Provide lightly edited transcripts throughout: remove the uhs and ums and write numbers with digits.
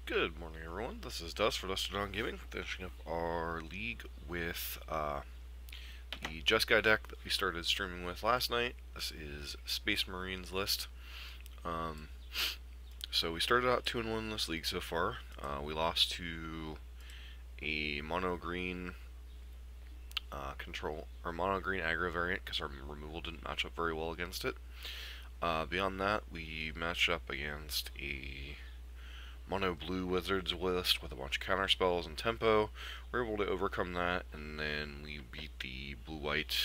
Good morning, everyone. This is Dust for Dusted on Gaming, finishing up our league with the Jeskai deck that we started streaming with last night. This is Space Marines list. So we started out 2-1 in this league so far. We lost to a mono green control or mono green aggro variant because our removal didn't match up very well against it. Beyond that, we matched up against a mono blue wizards list with a bunch of counter spells and tempo. We were able to overcome that, and then we beat the blue white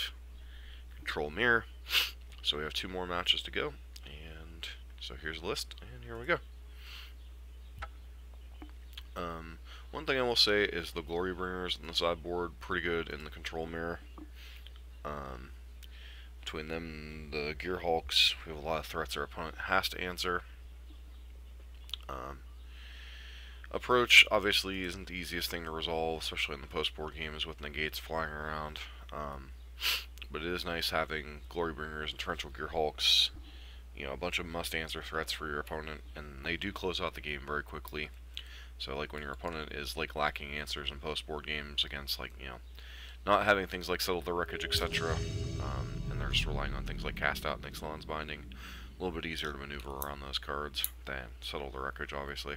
control mirror. So we have 2 more matches to go, and so here's the list, and here we go. One thing I will say is the glory bringers in the sideboard pretty good in the control mirror. Between them and the gear hulks, we have a lot of threats our opponent has to answer. Approach obviously isn't the easiest thing to resolve, especially in the post-board games with negates flying around. But it is nice having Glory Bringers and Torrential Gear Hulks, you know, a bunch of must-answer threats for your opponent, and they do close out the game very quickly. So, like, when your opponent is, like, lacking answers in post-board games against, like, you know, not having things like Settle the Wreckage, etc., and they're just relying on things like Cast Out and Ixalan's Binding, a little bit easier to maneuver around those cards than Settle the Wreckage, obviously.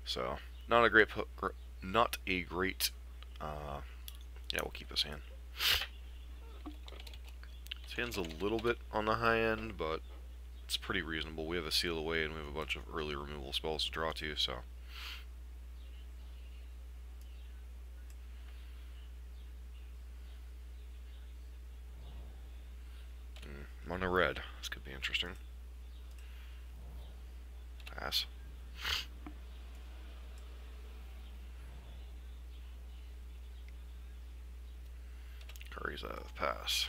So, not a great, yeah, we'll keep this hand. This hand's a little bit on the high end, but it's pretty reasonable. We have a Seal Away, and we have a bunch of early removal spells to draw to, so. Mono red. This could be interesting. Pass. Curry's a pass.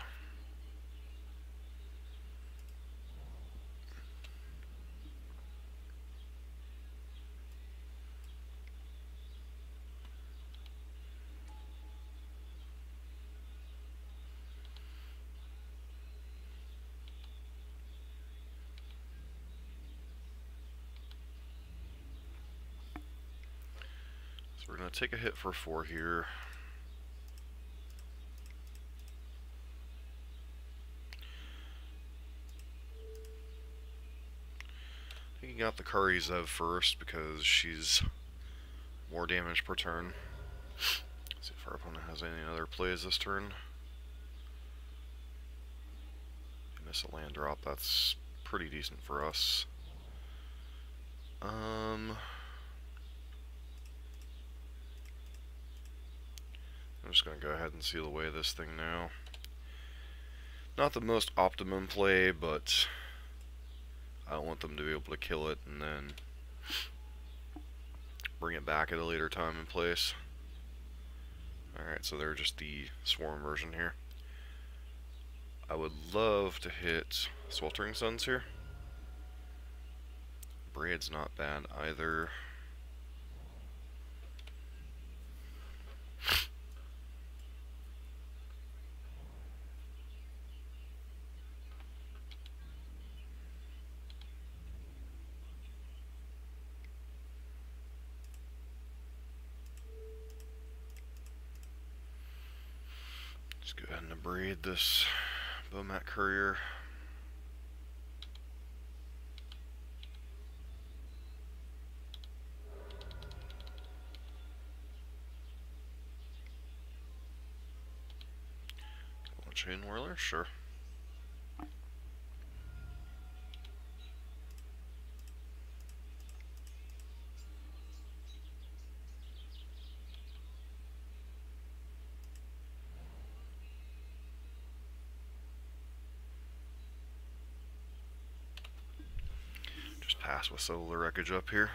So we're going to take a hit for 4 here. Taking out the Kari Zev first because she's more damage per turn. Let's see if our opponent has any other plays this turn. If you miss a land drop, that's pretty decent for us. I'm just going to go ahead and seal away this thing now. Not the most optimum play, but I don't want them to be able to kill it and then bring it back at a later time and place. Alright, so they're just the swarm version here. I would love to hit Sweltering Suns here. Braid's not bad either. Let's go ahead and abrade this Bomat Courier. Chain Whirler, sure. Just pass with Solar Wreckage up here.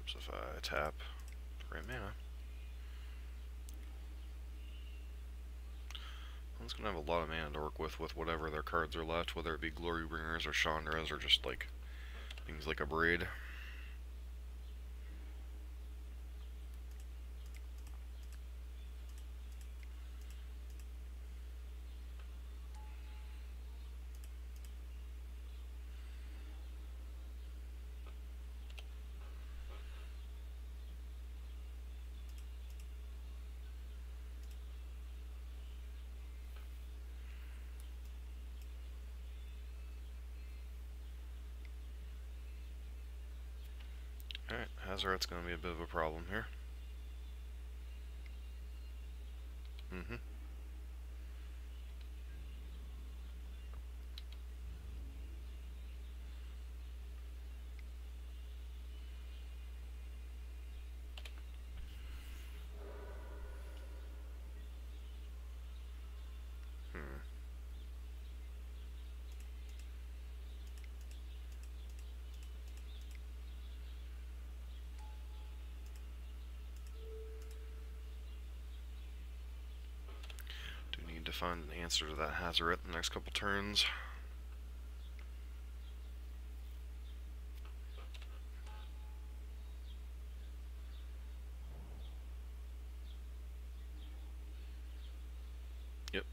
So if I tap, Right mana. One's gonna have a lot of mana to work with whatever their cards are left, whether it be Glorybringers or Chandras or just like things like a Braid. Alright, Hazoret's gonna be a bit of a problem here. Mm-hmm. Hmm. Do need to find an answer to that Hazoret in the next couple turns. Yep.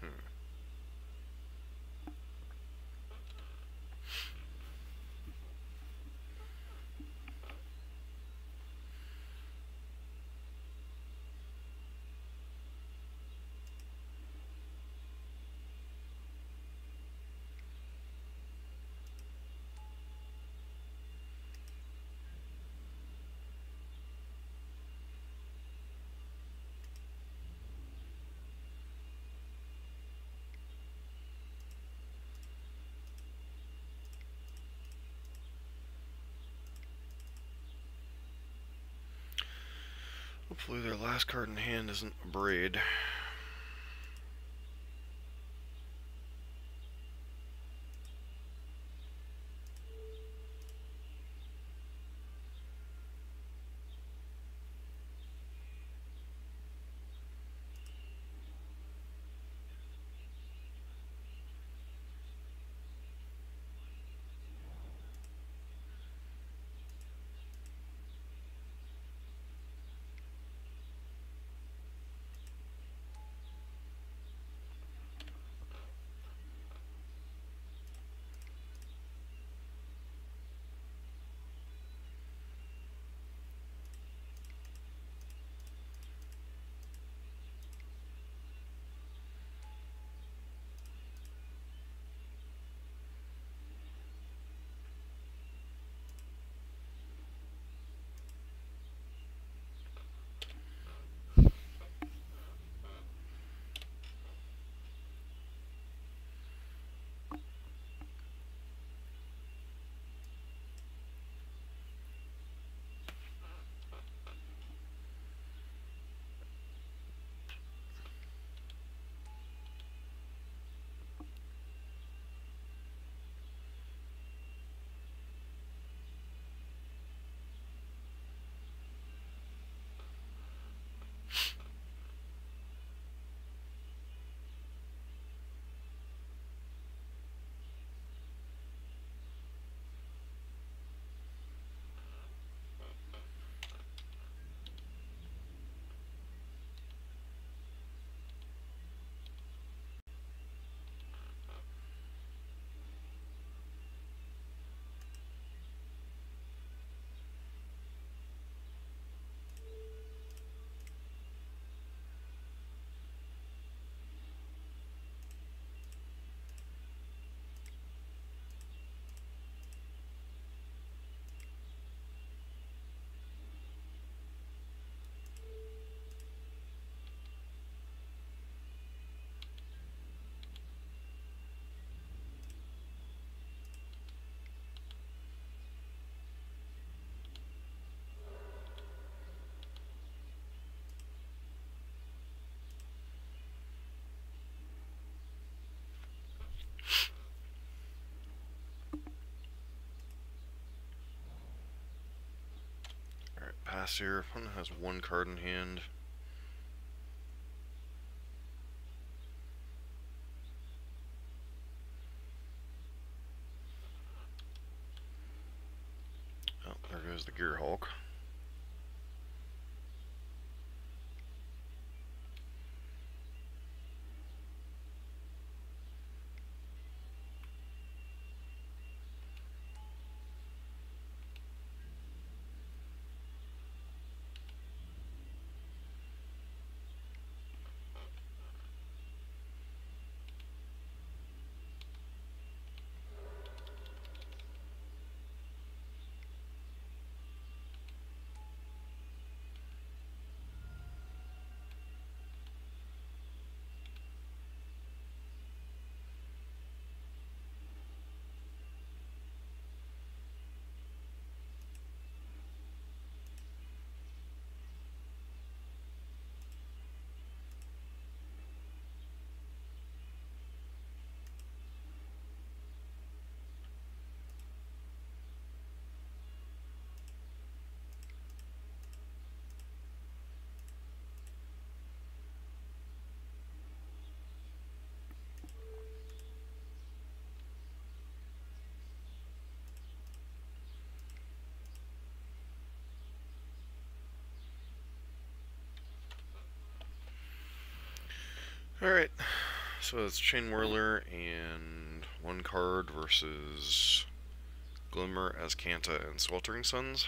Hmm. Hopefully their last card in hand isn't a Braid. pass here. Opponent has one card in hand. Oh, there goes the Gear Hulk. Alright, so it's Chain Whirler and one card versus Glimmer, Azcanta, and Sweltering Suns.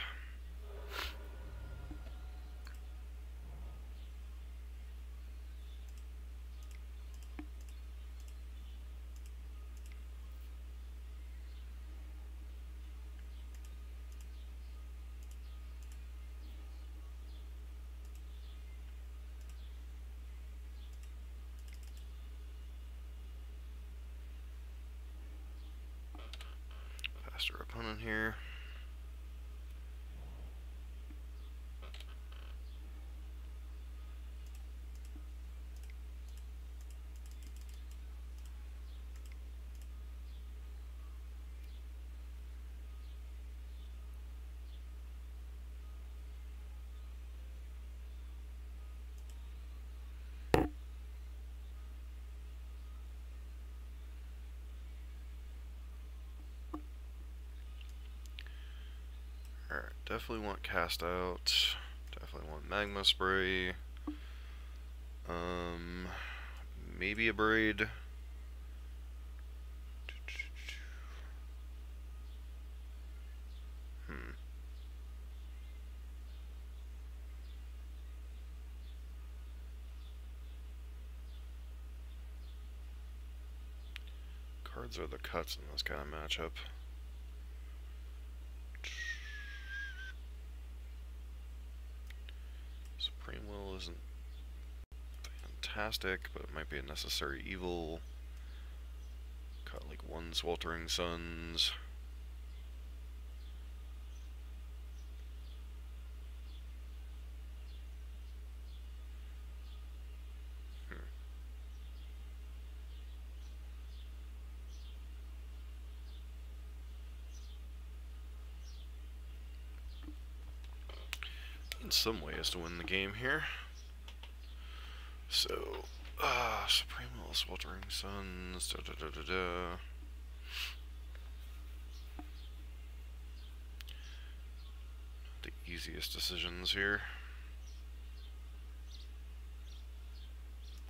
Faster opponent here. Alright, definitely want Cast Out. Definitely want Magma Spray. Maybe a Braid. Cards are the cuts in this kind of matchup. Supreme Will isn't fantastic, but it might be a necessary evil. Got like one Sweltering Suns. In some ways to win the game here. So, Supreme Will, Sweltering Suns, The easiest decisions here.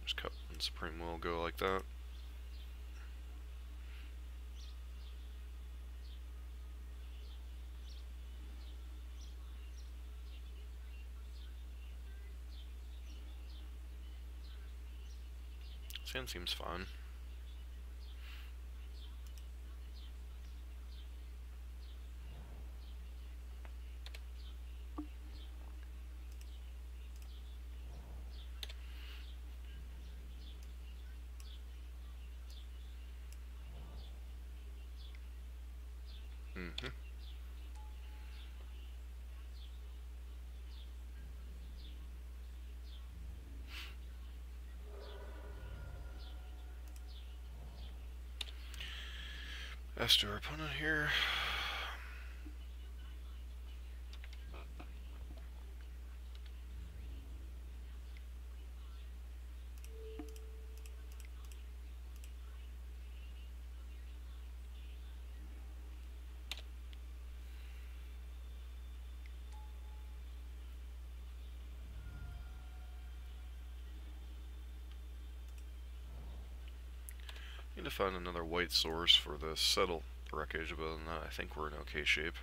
Just cut and Supreme Will go like that. Sand seems fine. Best to our opponent here. to find another white source for the settle wreckage, but other than that, I think we're in okay shape.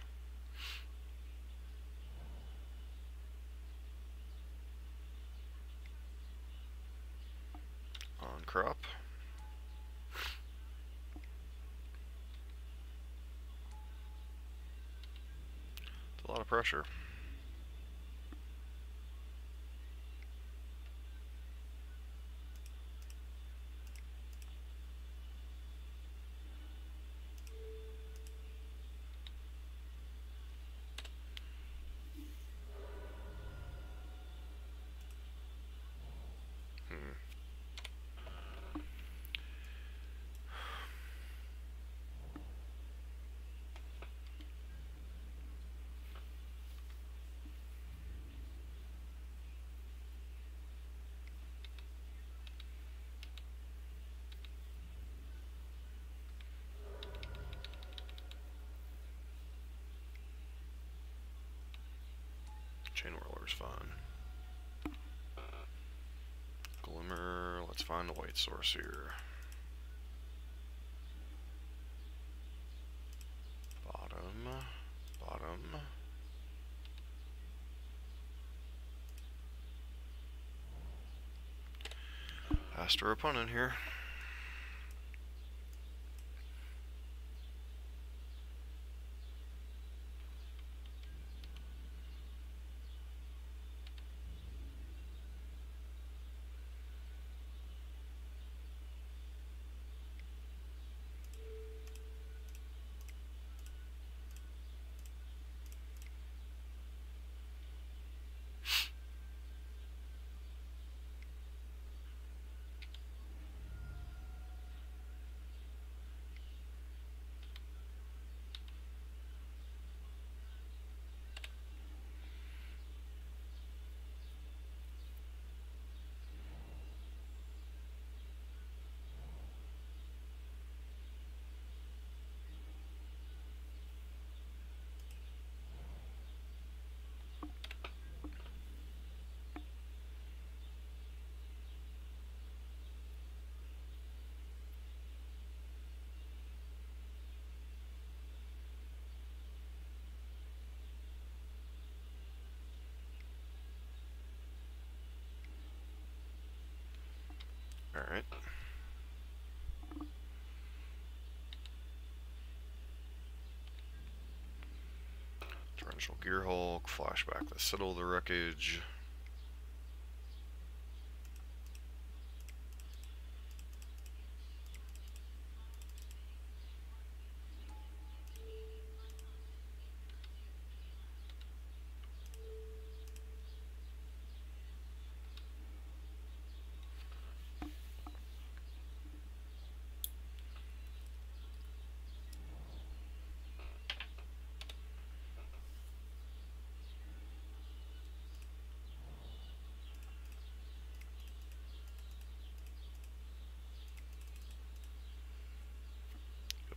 On crop. It's a lot of pressure. Chain Whirler's fine. Glimmer, let's find a white source here. Bottom, bottom. Past our opponent here. Alright. Torrential Gearhulk, flashback the settle the wreckage.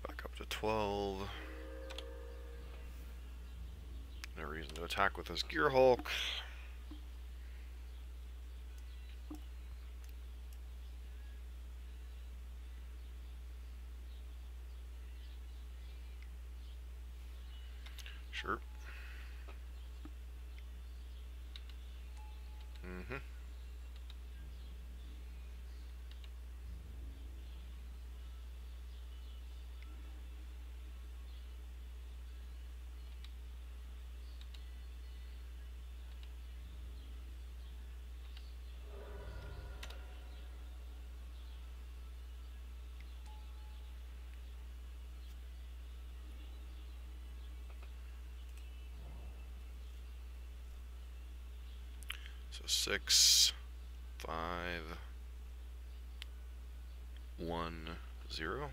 Back up to 12. No reason to attack with this Gearhulk. Sure. So 6, 5, 1, 0.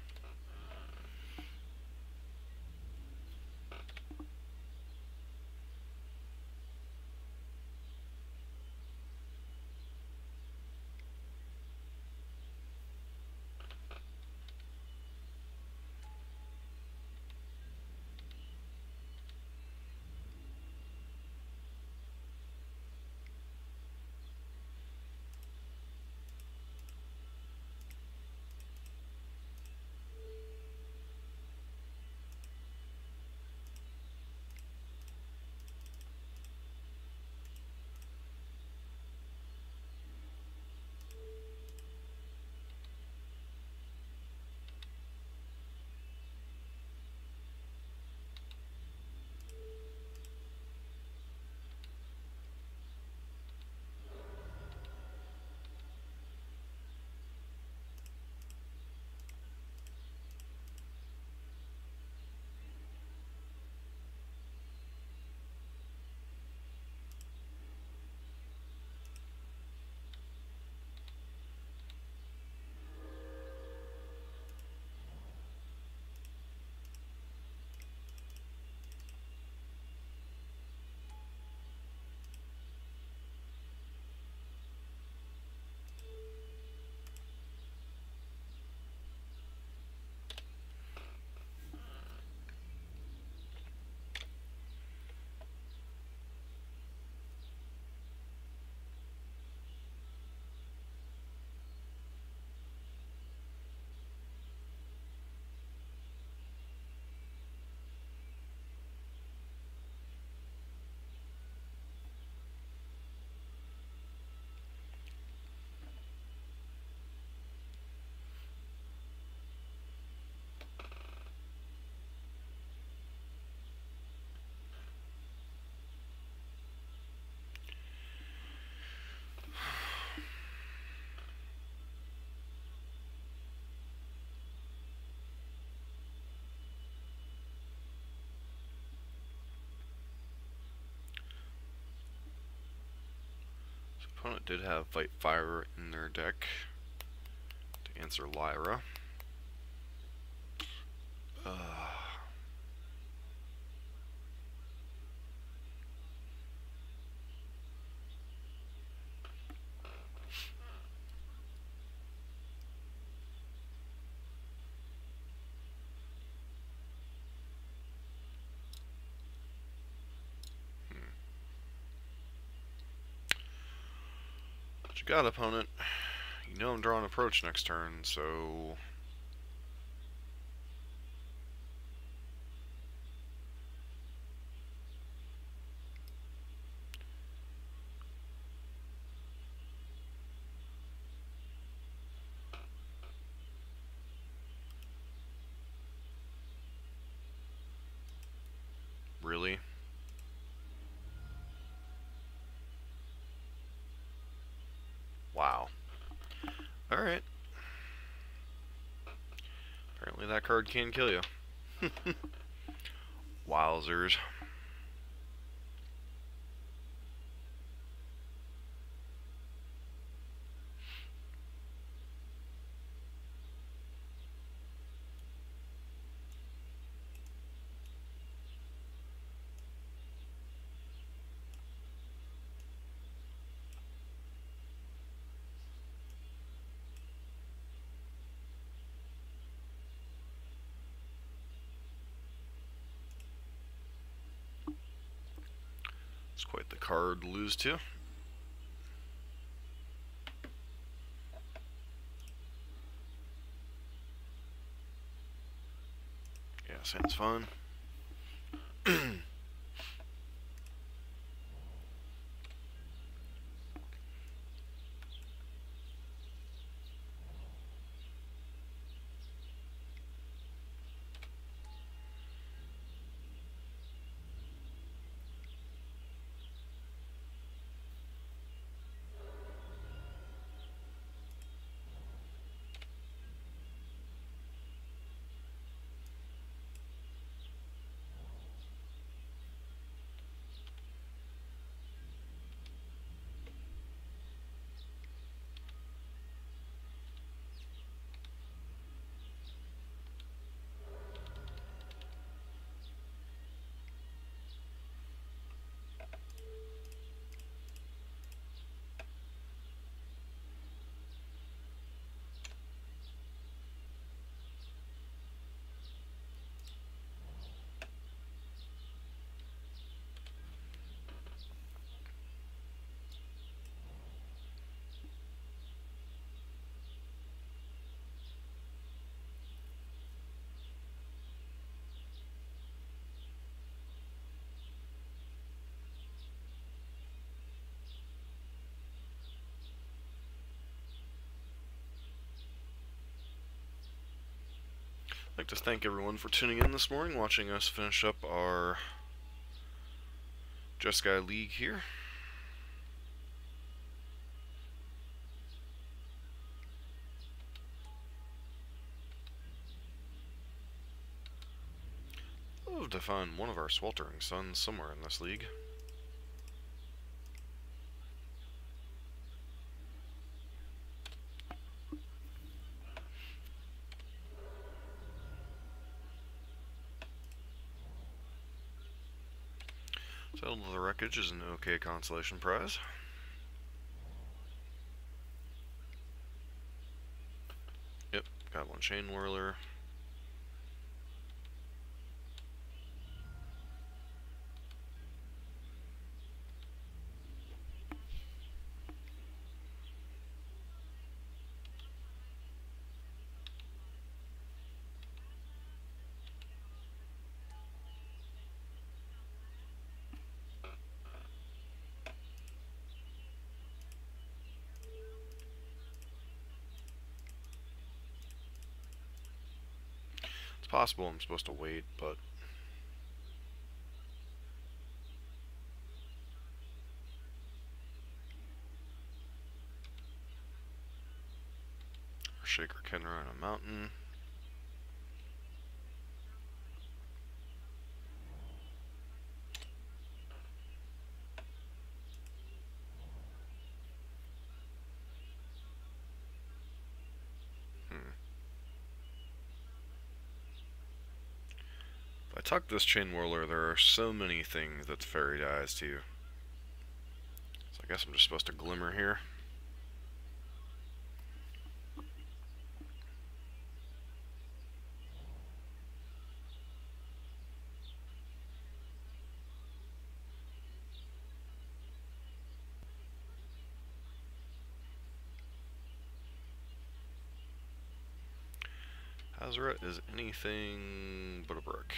opponent did have Fight Fire in their deck to answer Lyra. What you got, opponent? You know I'm drawing approach next turn, so... Really? Wow. Alright. Apparently that card can kill you. Wowzers. It's quite the card to lose to. Yeah, sounds fun. I'd like to thank everyone for tuning in this morning, watching us finish up our Jeskai League here. I'd love to find one of our sweltering suns somewhere in this league. Settled to the Wreckage is an okay consolation prize. Yep, got one Chain Whirler. It's possible I'm supposed to wait, but Shaker Kenra on a mountain. tuck this Chain Whirler, there are so many things that Fairy dies to. So I guess I'm just supposed to Glimmer here. Hazoret is anything but a brick.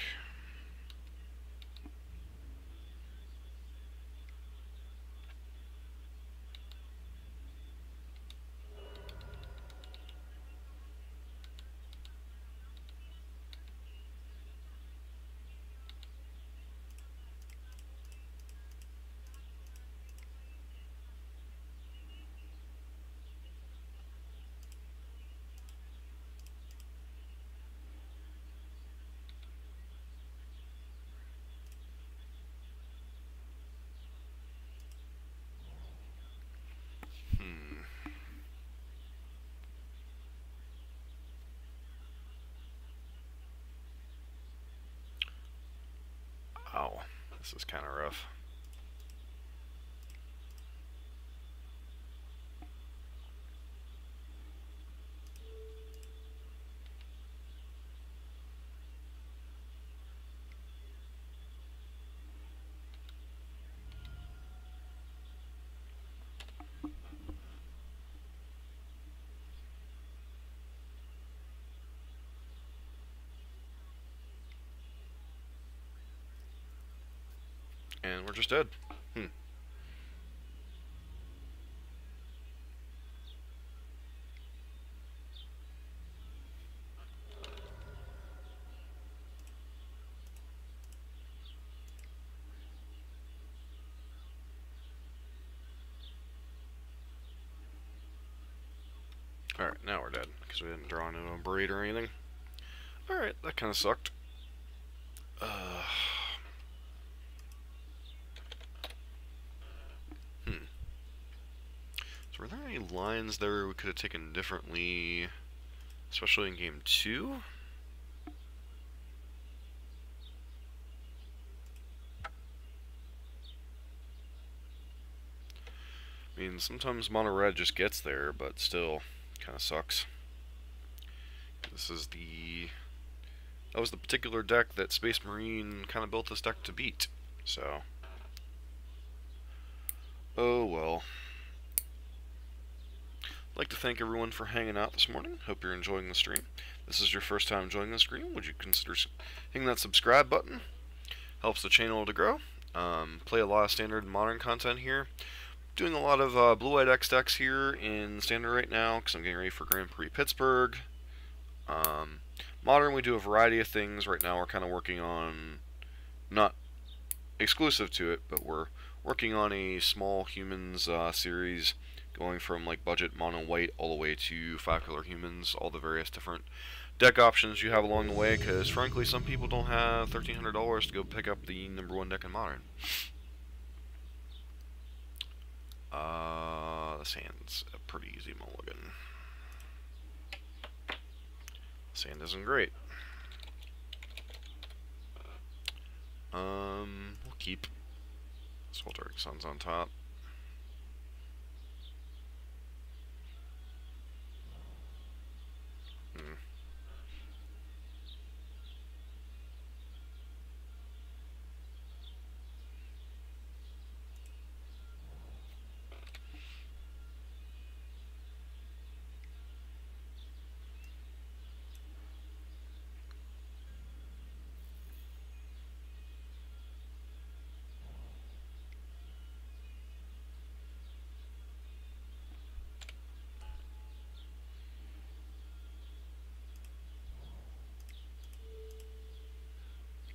Ow, this is kind of rough. And we're just dead. Alright, now we're dead, because we didn't draw into a braid or anything. Alright, that kind of sucked. So were there any lines there we could have taken differently, especially in game 2? I mean, sometimes mono red just gets there, but still, kind of sucks. This is that was the particular deck that Space Marine kind of built this deck to beat, so. Oh well. I'd like to thank everyone for hanging out this morning. Hope you're enjoying the stream. If this is your first time joining the stream, would you consider hitting that subscribe button? Helps the channel to grow. Play a lot of standard and modern content here. Doing a lot of Blue-White X decks here in standard right now because I'm getting ready for Grand Prix Pittsburgh. Modern, we do a variety of things. Right now we're kind of working on, not exclusive to it, but we're working on a small humans series going from like budget mono white all the way to 5-color humans, all the various different deck options you have along the way, because frankly some people don't have $1,300 to go pick up the #1 deck in modern. The sand's a pretty easy mulligan. Sand isn't great. We'll keep Sweltering Sun's on top.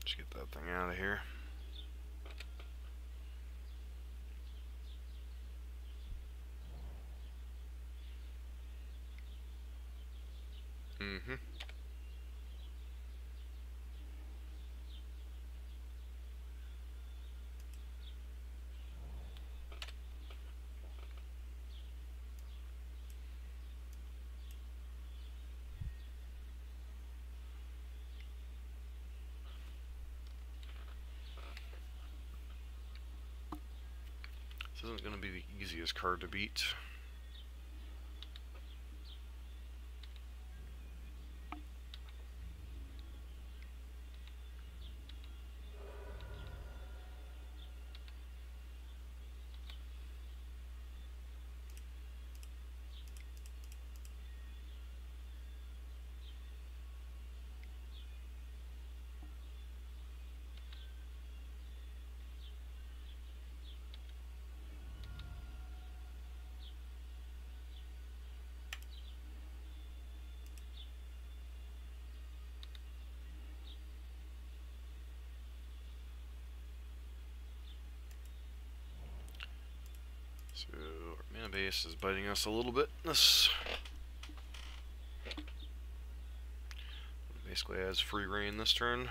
Just get that thing out of here. This isn't going to be the easiest card to beat. So our mana base is biting us a little bit. This basically has free reign this turn.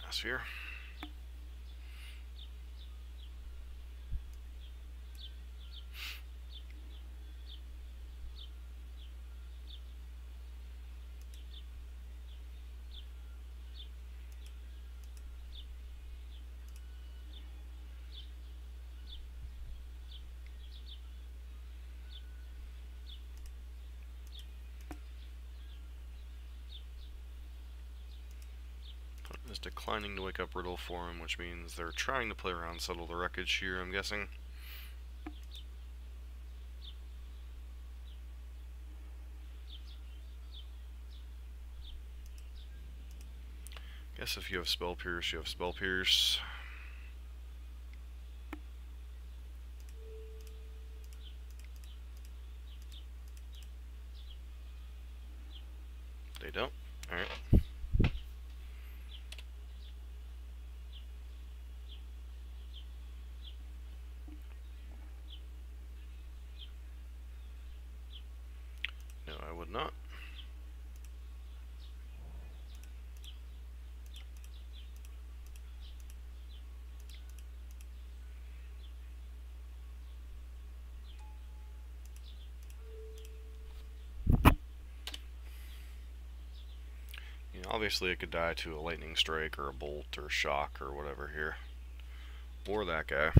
Pass here. Is declining to wake up Riddle for him, which means they're trying to play around Settle the Wreckage here, I'm guessing. Guess if you have Spell Pierce, you have Spell Pierce. They don't. Alright. No, I would not. You know, obviously it could die to a Lightning Strike or a Bolt or Shock or whatever here. Or that guy.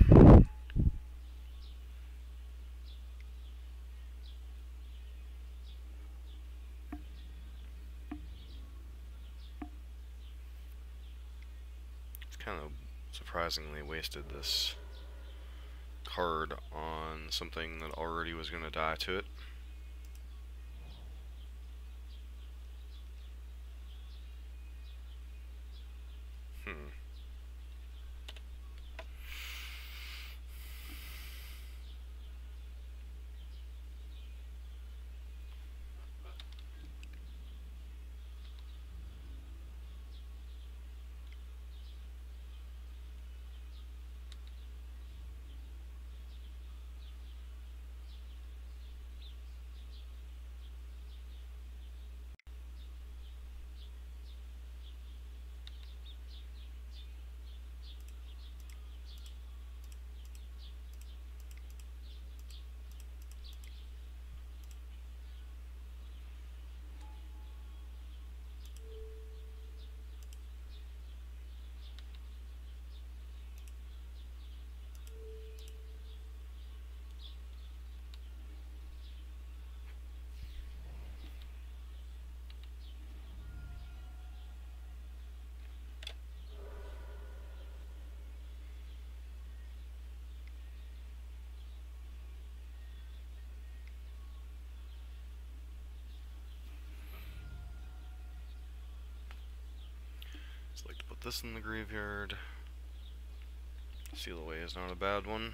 Kind of surprisingly wasted this card on something that already was going to die to it. I'd like to put this in the graveyard. Seal Away is not a bad one.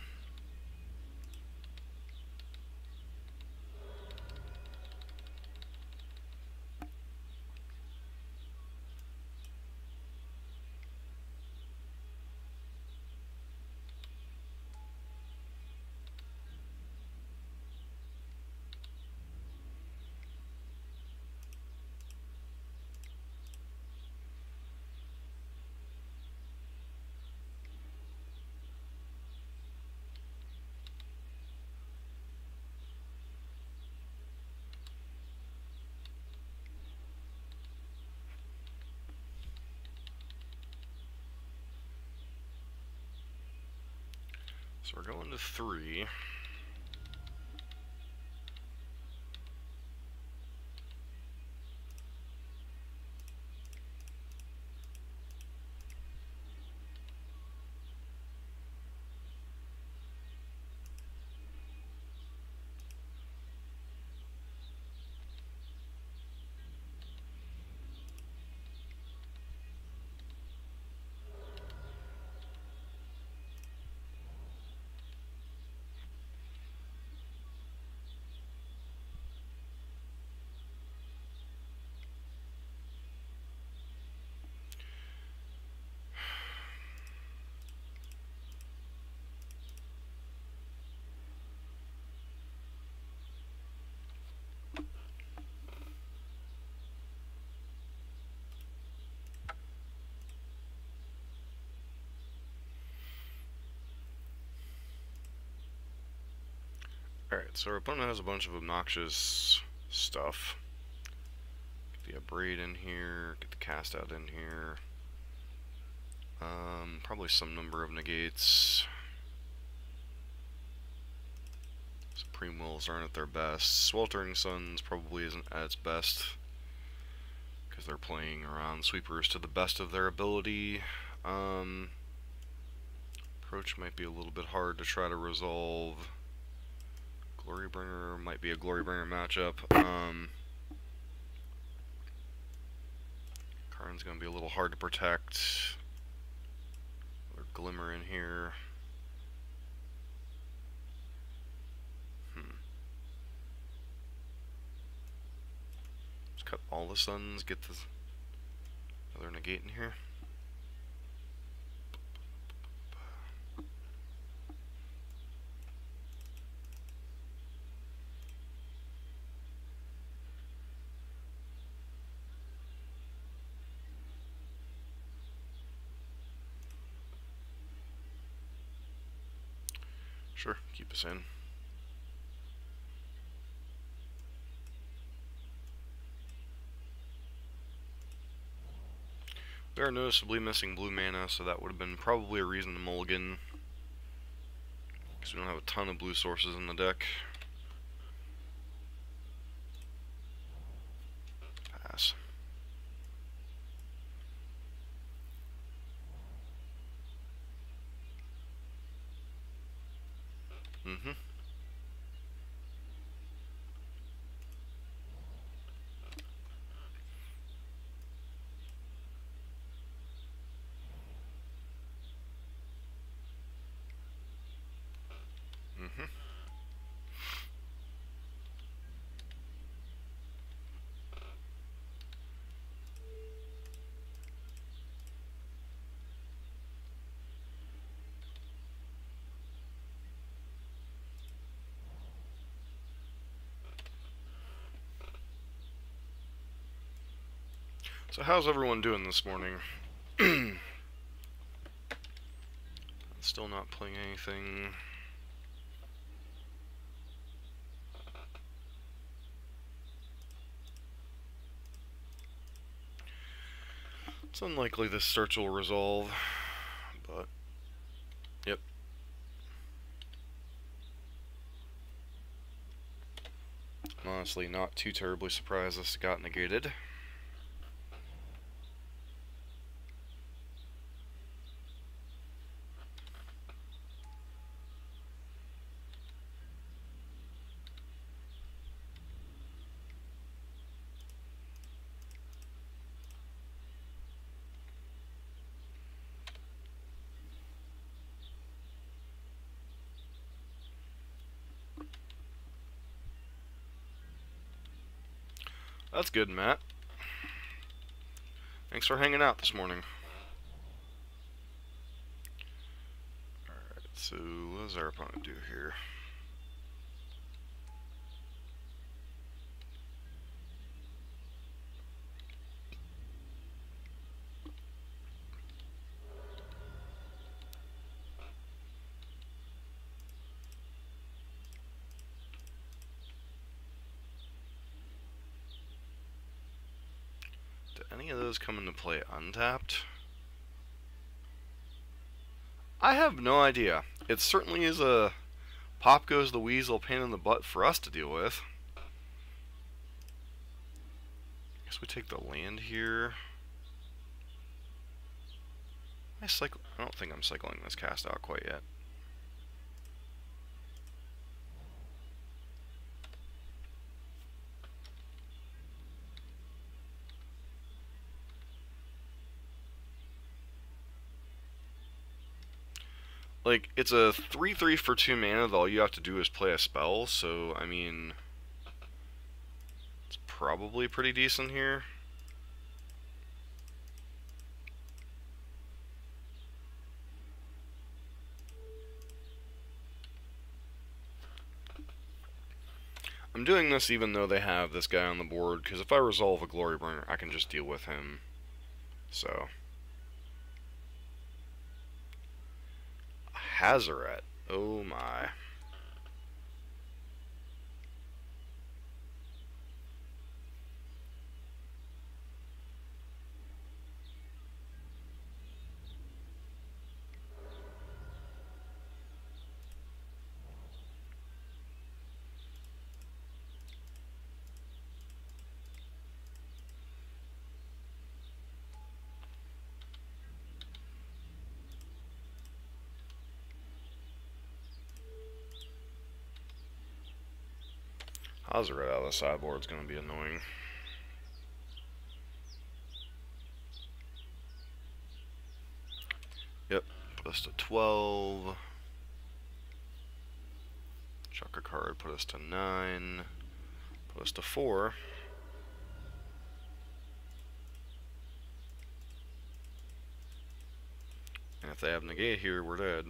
So we're going to 3. Alright, so our opponent has a bunch of obnoxious stuff. Get the Abrade in here, get the Cast Out in here. Probably some number of negates. Supreme Wills aren't at their best. Sweltering Suns probably isn't at its best, because they're playing around sweepers to the best of their ability. Approach might be a little bit hard to try to resolve. Glorybringer might be a Glorybringer matchup. Karn's going to be a little hard to protect. Another Glimmer in here. Just cut all the Suns, get the other negate in here. Sure, keep us in. We are noticeably missing blue mana, so that would have been probably a reason to mulligan, because we don't have a ton of blue sources in the deck. Pass. Mm-hmm. Mm-hmm. So how's everyone doing this morning? Still not playing anything. It's unlikely this search will resolve, but yep. I'm honestly not too terribly surprised this got negated. That's good, Matt. Thanks for hanging out this morning. Alright, so what does our opponent do here? Any of those come into play untapped? I have no idea. it certainly is a pop goes the weasel pain in the butt for us to deal with. Guess we take the land here. I don't think I'm cycling this cast out quite yet. Like, it's a 3/3 for 2 mana that all you have to do is play a spell, so, I mean, it's probably pretty decent here. I'm doing this even though they have this guy on the board, because if I resolve a Glorybringer, I can just deal with him, so... Hazaret. Oh my. Hazaret out of the sideboard is going to be annoying. Yep, put us to 12. Chuck a card, put us to 9. Put us to 4. And if they have negate here, we're dead.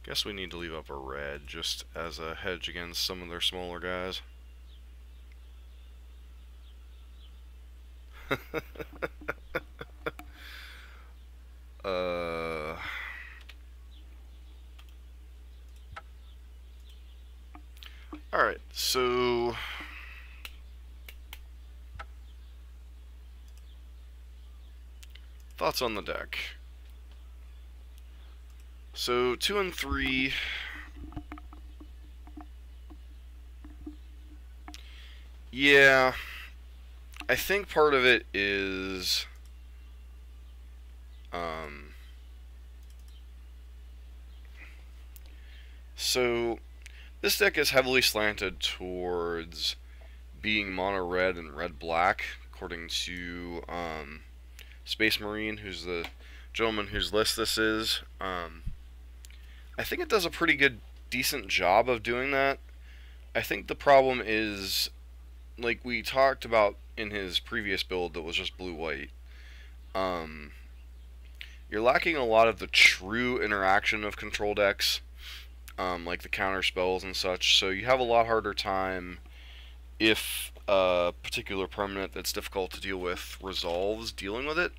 Guess we need to leave up a red just as a hedge against some of their smaller guys. Alright, so... thoughts on the deck. So, 2 and 3... yeah, I think part of it is... so, this deck is heavily slanted towards being mono red and red black, according to Space Marine, who's the gentleman whose list this is. I think it does a pretty decent job of doing that. I think the problem is, like we talked about in his previous build that was just blue-white, you're lacking a lot of the true interaction of control decks, like the counter spells and such, so you have a lot harder time if a particular permanent that's difficult to deal with resolves dealing with it.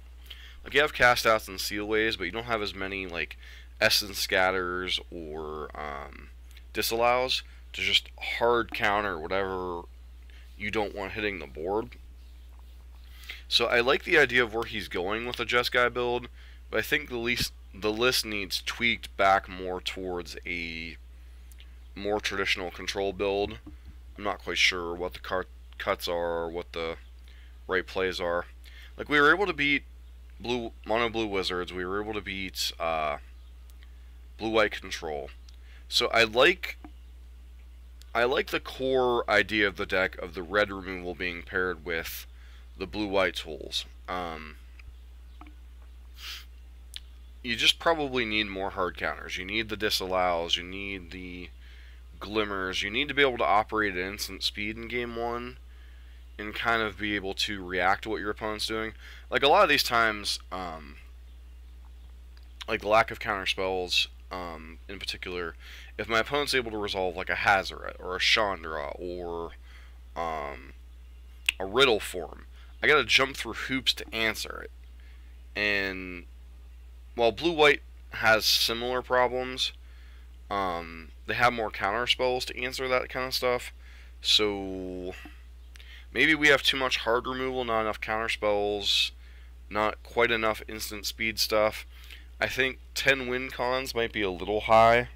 Like, you have cast outs and sealways, but you don't have as many, like, essence scatters or disallows to just hard counter whatever you don't want hitting the board. So I like the idea of where he's going with the Jeskai build, but I think the list needs tweaked back more towards a more traditional control build. I'm not quite sure what the cuts are or what the right plays are. Like, we were able to beat mono blue wizards, we were able to beat blue-white control. So I like the core idea of the deck of the red removal being paired with the blue-white tools. You just probably need more hard counters. You need the disallows, you need the glimmers, you need to be able to operate at instant speed in game 1 and kind of be able to react to what your opponent's doing. Like, a lot of these times, like the lack of counter spells, in particular, if my opponent's able to resolve like a Hazaret or a Chandra or a Riddle form, I gotta jump through hoops to answer it. And while blue-white has similar problems, They have more counter spells to answer that kind of stuff. So maybe we have too much hard removal, not enough counter spells, not quite enough instant speed stuff. I think 10 win cons might be a little high.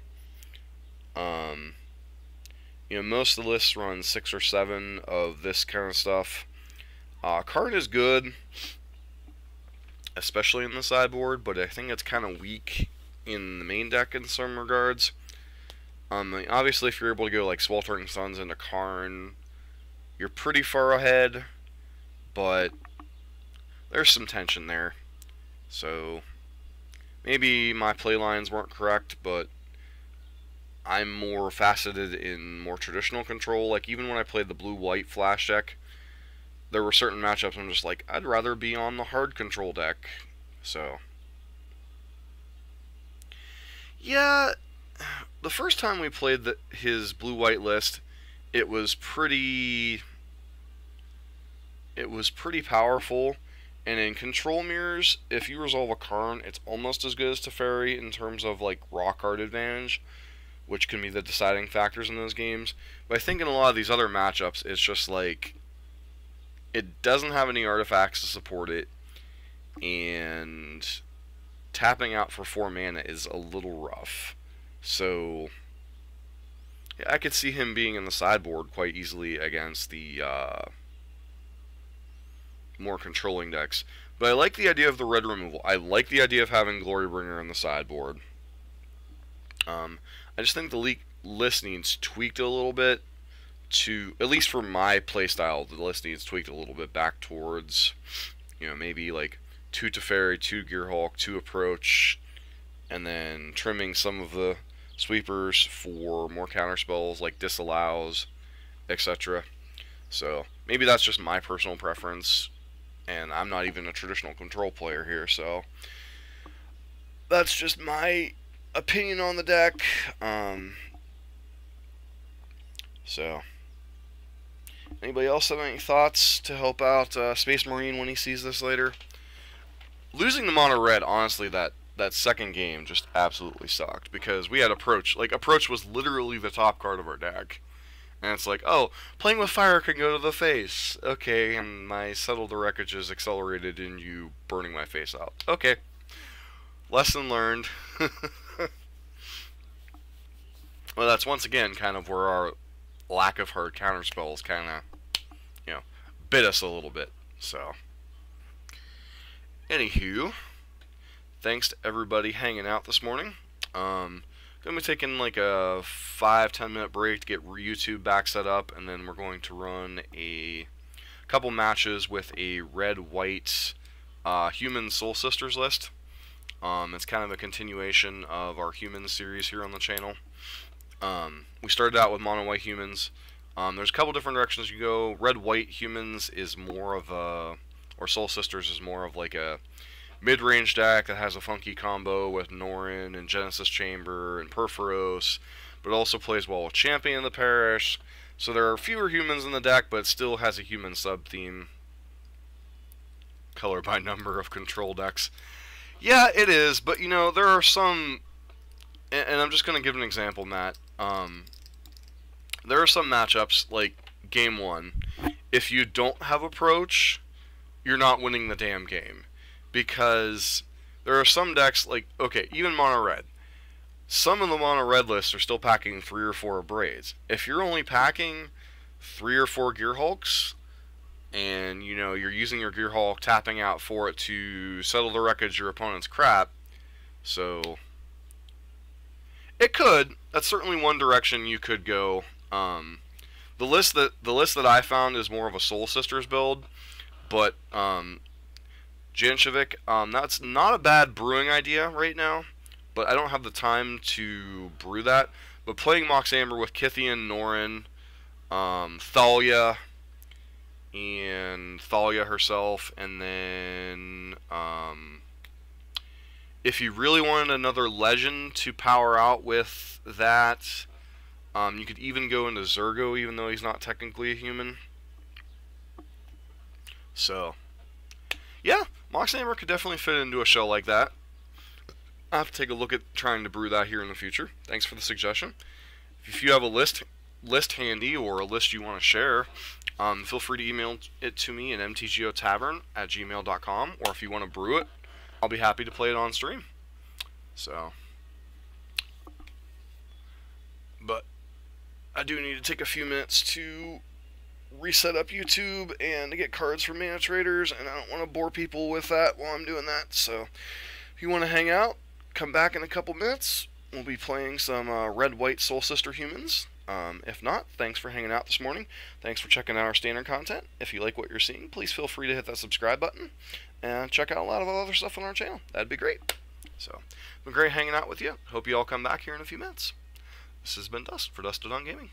Most of the lists run 6 or 7 of this kind of stuff. Card is good, especially in the sideboard, but I think it's kind of weak in the main deck in some regards. Obviously, if you're able to go like Sweltering Suns into Karn, you're pretty far ahead, but there's some tension there. So maybe my play lines weren't correct, but I'm more faceted in more traditional control. Like, even when I played the blue-white flash deck, there were certain matchups I'm just like, I'd rather be on the hard control deck. So yeah, the first time we played his blue-white list, it was pretty powerful. And in control mirrors, if you resolve a Karn, it's almost as good as Teferi in terms of like raw card advantage, which can be the deciding factors in those games. But I think in a lot of these other matchups, it's just like, it doesn't have any artifacts to support it, and tapping out for 4 mana is a little rough. So yeah, I could see him being in the sideboard quite easily against the more controlling decks. But I like the idea of the red removal. I like the idea of having Glorybringer in the sideboard. I just think the list needs tweaked a little bit to, at least for my playstyle, the list needs tweaked a little bit back towards, maybe like 2 Teferi, 2 Gearhulk, 2 Approach, and then trimming some of the sweepers for more counterspells like Disallows, etc. So maybe that's just my personal preference, and I'm not even a traditional control player here, so that's just my opinion on the deck. So anybody else have any thoughts to help out Space Marine when he sees this later? Losing the mono red, honestly, that second game just absolutely sucked, because we had Approach. Like, Approach was literally the top card of our deck. And it's like, oh, playing with fire can go to the face. Okay, and my Settle the Wreckage is accelerated in you burning my face out. Okay. Lesson learned. Well, that's once again kind of where our lack of hard counterspells kind of, bit us a little bit. So, anywho, thanks to everybody hanging out this morning. Gonna be taking like a 5-10 minute break to get YouTube back set up, and then we're going to run a couple matches with a red-white Human Soul Sisters list. It's kind of a continuation of our Humans series here on the channel. We started out with mono-white humans. There's a couple different directions you go. Red-white humans is more of a, or Soul Sisters is more of like a mid-range deck that has a funky combo with Norin and Genesis Chamber and Perforos, but also plays well with Champion of the Parish. So there are fewer humans in the deck, but it still has a human sub-theme. Color by number of control decks. Yeah, it is, but there are some, and I'm just going to give an example, Matt. There are some matchups, like Game 1, if you don't have Approach, you're not winning the damn game. Because there are some decks, like, okay, even Mono Red. Some of the Mono Red lists are still packing 3 or 4 Braids. If you're only packing 3 or 4 Gearhulks, and, you're using your Gearhulk, tapping out for it to settle the wreckage your opponent's crap, so it could. That's certainly one direction you could go. The list that I found is more of a Soul Sisters build, but Janshevik, that's not a bad brewing idea right now, but I don't have the time to brew that. But playing Mox Amber with Kithian, Norin, Thalia, and Thalia herself, and then if you really wanted another legend to power out with that, you could even go into Zergo, even though he's not technically a human. So yeah, Mox Amber could definitely fit into a show like that. I'll have to take a look at trying to brew that here in the future. Thanks for the suggestion. If you have a list handy or a list you want to share, feel free to email it to me at mtgotavern@gmail.com, or if you want to brew it, I'll be happy to play it on stream. So, but I do need to take a few minutes to reset up YouTube and to get cards for Mana Traders, and I don't want to bore people with that while I'm doing that. So if you want to hang out, come back in a couple minutes. We'll be playing some Red-White Soul Sister Humans. If not, thanks for hanging out this morning. Thanks for checking out our standard content. If you like what you're seeing, please feel free to hit that subscribe button and check out a lot of other stuff on our channel. That'd be great. So, it's been great hanging out with you. Hope you all come back here in a few minutes. This has been Dust for Dust to Dawn Gaming.